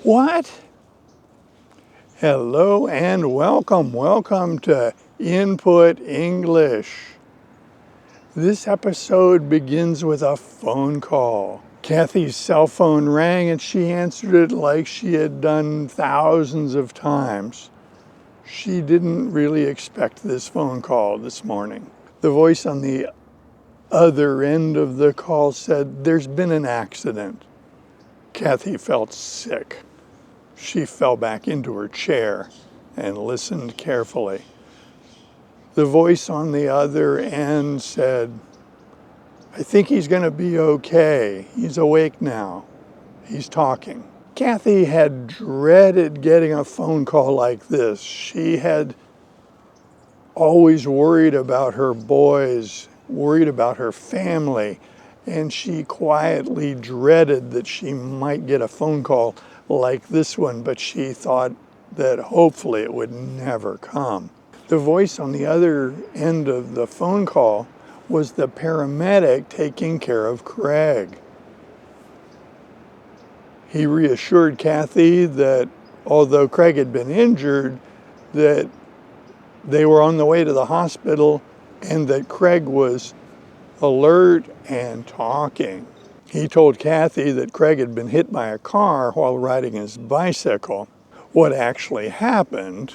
What? Hello and welcome to Input English. This episode begins with a phone call. Kathy's cell phone rang and she answered it like she had done thousands of times. She didn't really expect this phone call this morning. The voice on the other end of the call said, "There's been an accident." Kathy felt sick. She fell back into her chair and listened carefully. The voice on the other end said, "I think he's going to be okay. He's awake now. He's talking." Kathy had dreaded getting a phone call like this. She had always worried about her boys, worried about her family, and she quietly dreaded that she might get a phone call like this one, but she thought that hopefully it would never come. The voice on the other end of the phone call was the paramedic taking care of Craig. He reassured Kathy that although Craig had been injured, that they were on the way to the hospital and that Craig was alert and talking. He told Kathy that Craig had been hit by a car while riding his bicycle. What actually happened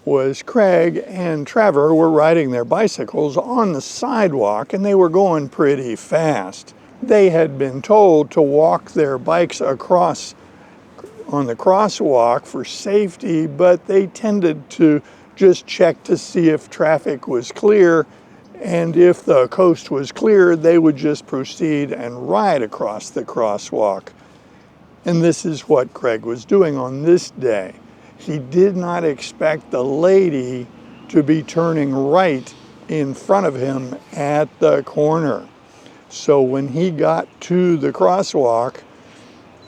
was Craig and Trevor were riding their bicycles on the sidewalk and they were going pretty fast. They had been told to walk their bikes across on the crosswalk for safety, but they tended to just check to see if traffic was clear, and if the coast was clear, they would just proceed and ride across the crosswalk. And this is what Craig was doing on this day. He did not expect the lady to be turning right in front of him at the corner. So when he got to the crosswalk,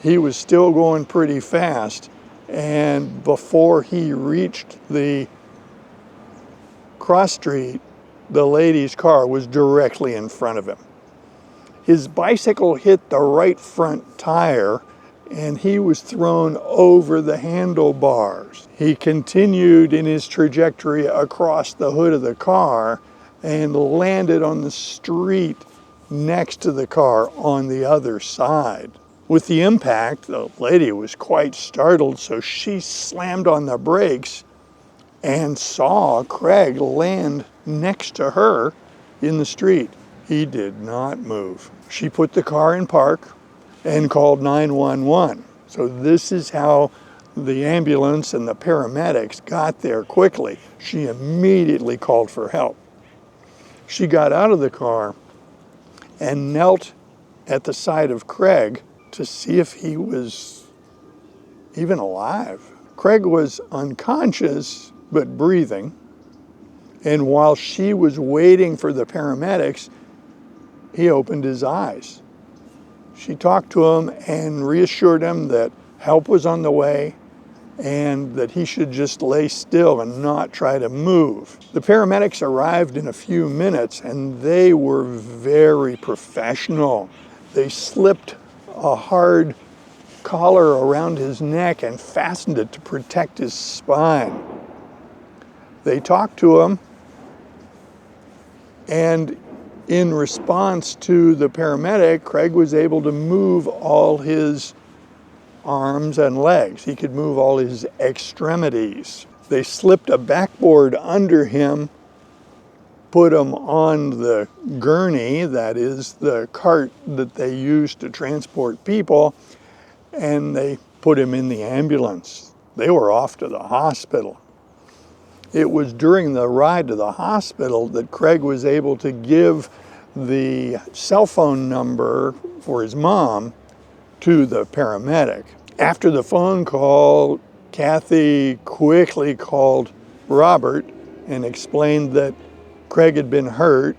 he was still going pretty fast. And before he reached the cross street, the lady's car was directly in front of him. His bicycle hit the right front tire and he was thrown over the handlebars. He continued in his trajectory across the hood of the car and landed on the street next to the car on the other side. With the impact, the lady was quite startled, so she slammed on the brakes and saw Craig land next to her in the street. He did not move. She put the car in park and called 911. So this is how the ambulance and the paramedics got there quickly. She immediately called for help. She got out of the car and knelt at the side of Craig to see if he was even alive. Craig was unconscious but breathing. And while she was waiting for the paramedics, he opened his eyes. She talked to him and reassured him that help was on the way and that he should just lay still and not try to move. The paramedics arrived in a few minutes and they were very professional. They slipped a hard collar around his neck and fastened it to protect his spine. They talked to him, and in response to the paramedic, Craig was able to move all his arms and legs. He could move all his extremities. They slipped a backboard under him, put him on the gurney, that is the cart that they use to transport people, and they put him in the ambulance. They were off to the hospital. It was during the ride to the hospital that Craig was able to give the cell phone number for his mom to the paramedic. After the phone call, Kathy quickly called Robert and explained that Craig had been hurt,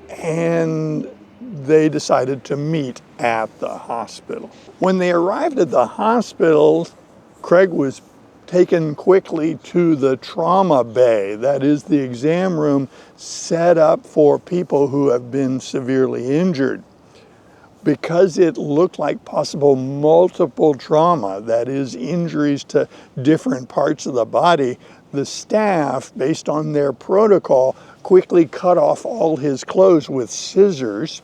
and they decided to meet at the hospital. When they arrived at the hospital, Craig was taken quickly to the trauma bay, that is the exam room set up for people who have been severely injured. Because it looked like possible multiple trauma, that is, injuries to different parts of the body, the staff, based on their protocol, quickly cut off all his clothes with scissors,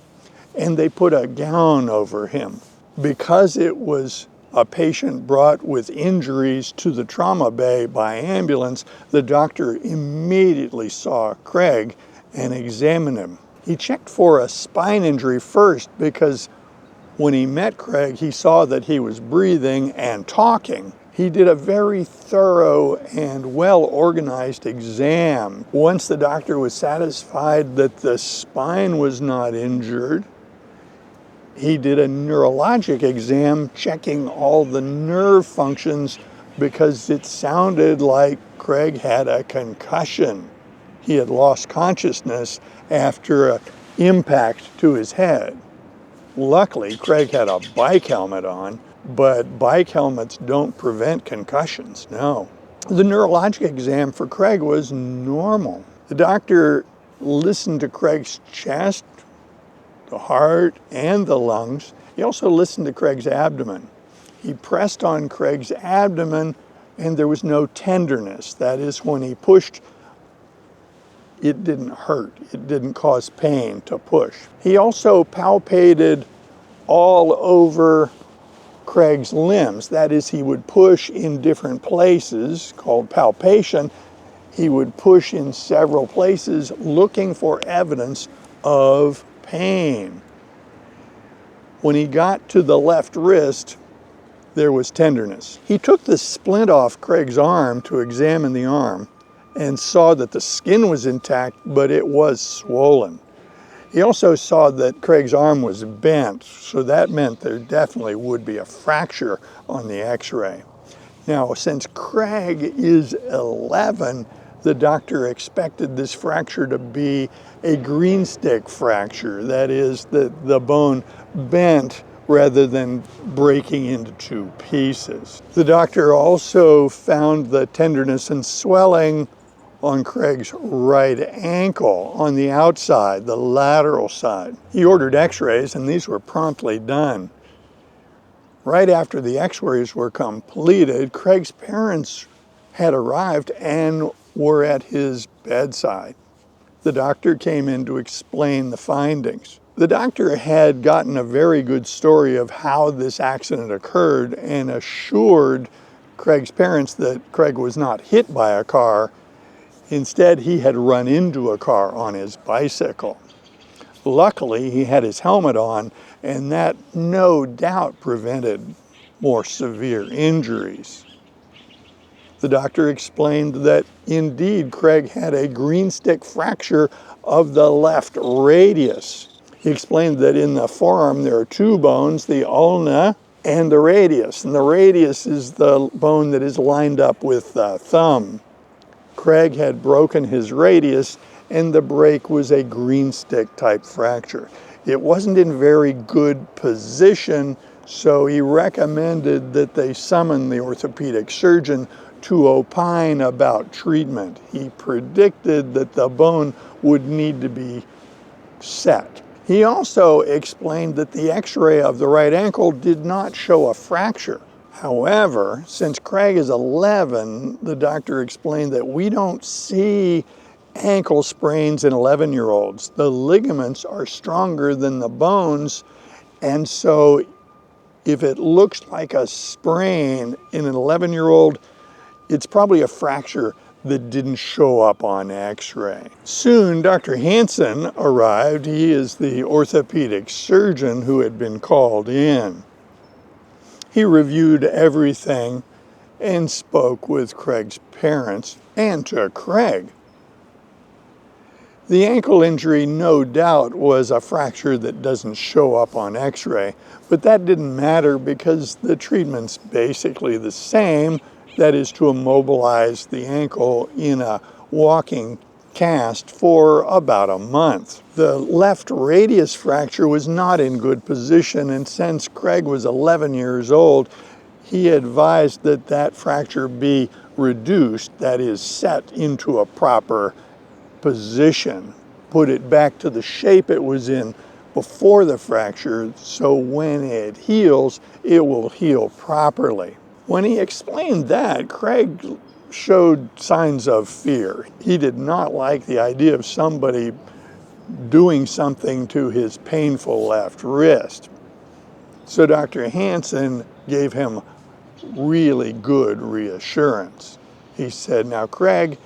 and they put a gown over him. Because it was a patient brought with injuries to the trauma bay by ambulance, the doctor immediately saw Craig and examined him. He checked for a spine injury first because when he met Craig, he saw that he was breathing and talking. He did a very thorough and well-organized exam. Once the doctor was satisfied that the spine was not injured, he did a neurologic exam checking all the nerve functions because it sounded like Craig had a concussion. He had lost consciousness after an impact to his head. Luckily, Craig had a bike helmet on, but bike helmets don't prevent concussions, no. The neurologic exam for Craig was normal. The doctor listened to Craig's chest, the heart, and the lungs. He also listened to Craig's abdomen. He pressed on Craig's abdomen, and there was no tenderness. That is, when he pushed, it didn't hurt. It didn't cause pain to push. He also palpated all over Craig's limbs. That is, he would push in different places, called palpation. He would push in several places looking for evidence of pain. When he got to the left wrist, there was tenderness. He took the splint off Craig's arm to examine the arm and saw that the skin was intact, but it was swollen. He also saw that Craig's arm was bent, so that meant there definitely would be a fracture on the x-ray. Now, since Craig is 11, the doctor expected this fracture to be a green stick fracture. That is, the bone bent rather than breaking into two pieces. The doctor also found the tenderness and swelling on Craig's right ankle on the outside, the lateral side. He ordered x-rays, and these were promptly done. Right after the x-rays were completed, Craig's parents had arrived and were at his bedside. The doctor came in to explain the findings. The doctor had gotten a very good story of how this accident occurred and assured Craig's parents that Craig was not hit by a car. Instead, he had run into a car on his bicycle. Luckily, he had his helmet on, and that no doubt prevented more severe injuries. The doctor explained that indeed Craig had a green stick fracture of the left radius. He explained that in the forearm there are two bones, the ulna and the radius. And the radius is the bone that is lined up with the thumb. Craig had broken his radius, and the break was a green stick type fracture. It wasn't in very good position, so he recommended that they summon the orthopedic surgeon to opine about treatment. He predicted that the bone would need to be set. He also explained that the x-ray of the right ankle did not show a fracture. However, since Craig is 11, the doctor explained that we don't see ankle sprains in 11-year-olds. The ligaments are stronger than the bones, and so if it looks like a sprain in an 11-year-old, it's probably a fracture that didn't show up on x-ray. Soon, Dr. Hansen arrived. He is the orthopedic surgeon who had been called in. He reviewed everything and spoke with Craig's parents and to Craig. The ankle injury, no doubt, was a fracture that doesn't show up on x-ray, but that didn't matter because the treatment's basically the same. That is to immobilize the ankle in a walking cast for about a month. The left radius fracture was not in good position, and since Craig was 11 years old, he advised that that fracture be reduced, that is, set into a proper position, put it back to the shape it was in before the fracture, so when it heals, it will heal properly. When he explained that, Craig showed signs of fear. He did not like the idea of somebody doing something to his painful left wrist. So Dr. Hansen gave him really good reassurance. He said, "Now, Craig,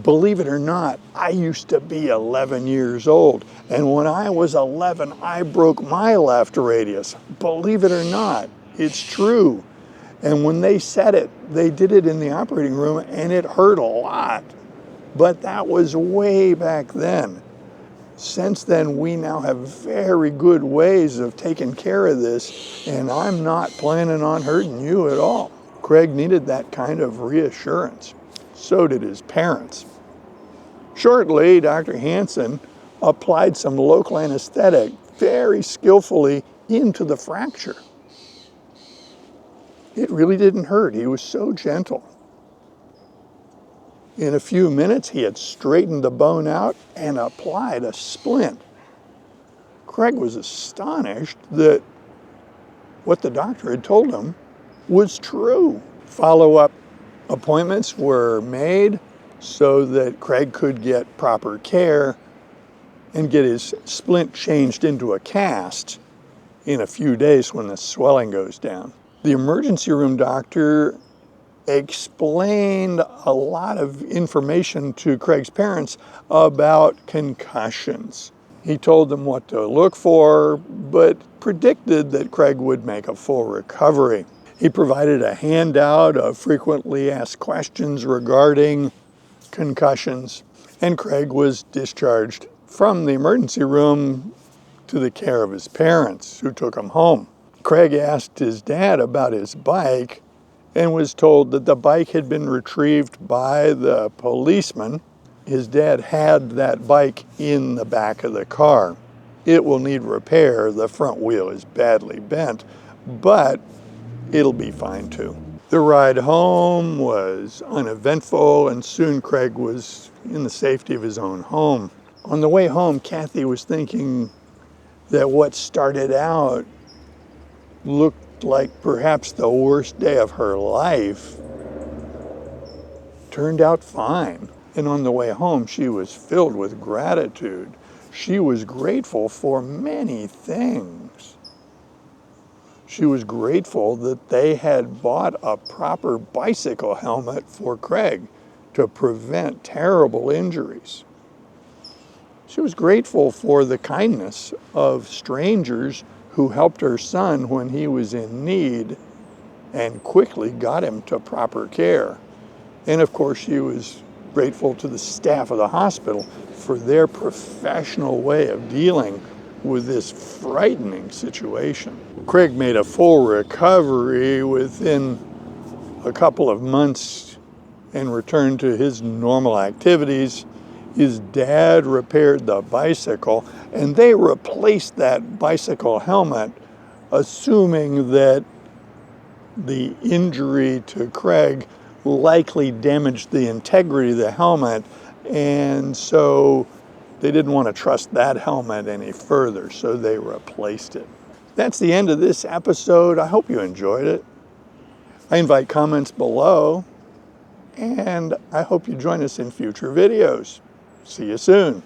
believe it or not, I used to be 11 years old, and when I was 11, I broke my left radius. Believe it or not, it's true. And when they said it, they did it in the operating room, and it hurt a lot. But that was way back then. Since then, we now have very good ways of taking care of this, and I'm not planning on hurting you at all." Craig needed that kind of reassurance. So did his parents. Shortly, Dr. Hansen applied some local anesthetic very skillfully into the fracture. It really didn't hurt. He was so gentle. In a few minutes, he had straightened the bone out and applied a splint. Craig was astonished that what the doctor had told him was true. Follow-up appointments were made so that Craig could get proper care and get his splint changed into a cast in a few days when the swelling goes down. The emergency room doctor explained a lot of information to Craig's parents about concussions. He told them what to look for, but predicted that Craig would make a full recovery. He provided a handout of frequently asked questions regarding concussions, and Craig was discharged from the emergency room to the care of his parents, who took him home. Craig asked his dad about his bike and was told that the bike had been retrieved by the policeman. His dad had that bike in the back of the car. It will need repair. The front wheel is badly bent, but it'll be fine too. The ride home was uneventful, and soon Craig was in the safety of his own home. On the way home, Kathy was thinking that what started out looked like perhaps the worst day of her life turned out fine. And on the way home, she was filled with gratitude. She was grateful for many things. She was grateful that they had bought a proper bicycle helmet for Craig to prevent terrible injuries. She was grateful for the kindness of strangers who helped her son when he was in need and quickly got him to proper care. And of course, she was grateful to the staff of the hospital for their professional way of dealing with this frightening situation. Craig made a full recovery within a couple of months and returned to his normal activities. His dad repaired the bicycle, and they replaced that bicycle helmet, assuming that the injury to Craig likely damaged the integrity of the helmet, and so they didn't want to trust that helmet any further, so they replaced it. That's the end of this episode. I hope you enjoyed it. I invite comments below, and I hope you join us in future videos. See you soon.